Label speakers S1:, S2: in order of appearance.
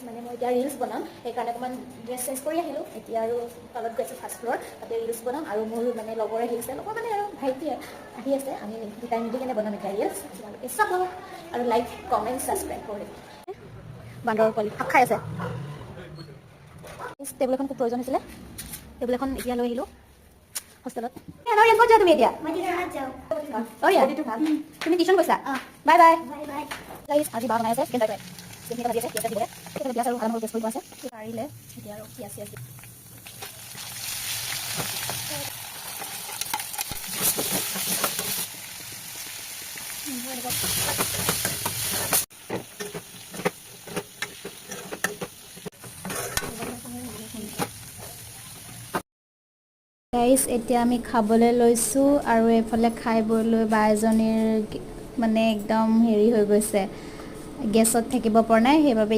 S1: মানে মই এতিয়া ৰিলছ বনাম সেইকাৰণে অকণমান ড্ৰেছ চেঞ্জ কৰি আহিলোঁ এতিয়া আৰু তলত গৈছোঁ ফাৰ্ষ্ট ফ্ল'ৰ তাতে ৰিলছ বনাম আৰু মোৰ মানে লগৰ আহিছে লগৰ মানে আৰু ভাইটি আহি আছে আমি দুটাই মিলি কেনে বনাম এতিয়া ৰিলছ তোমালোকে চাব আৰু লাইক কমেণ্ট ছাবস্ক্ৰাইব কৰি বান্দৰৰ পোৱালি শাক খাই আছে টেবুল এখন খুব প্ৰয়োজন হৈছিলে টেবুল এখন এতিয়া লৈ আহিলোঁ হোষ্টেলত ক'ত যোৱা তুমি এতিয়া তুমি টিউশ্যন গৈছা বাই বাই আজি বা বনাই আছে চিকেন ফ্ৰাই চিকেন ভাজি আছে পিঁয়াজ দিবলৈ পিঁয়াজ আৰু ভাল পেষ্ট কৰিব আছে পাৰিলে এতিয়া আৰু পিঁয়াজ চিয়াজ গাইজ এতিয়া আমি খাবলৈ লৈছোঁ আৰু এইফালে খাই বৈ লৈ বা এজনীৰ মানে একদম হেৰি হৈ গৈছে গেছত থাকিব পৰা নাই সেইবাবে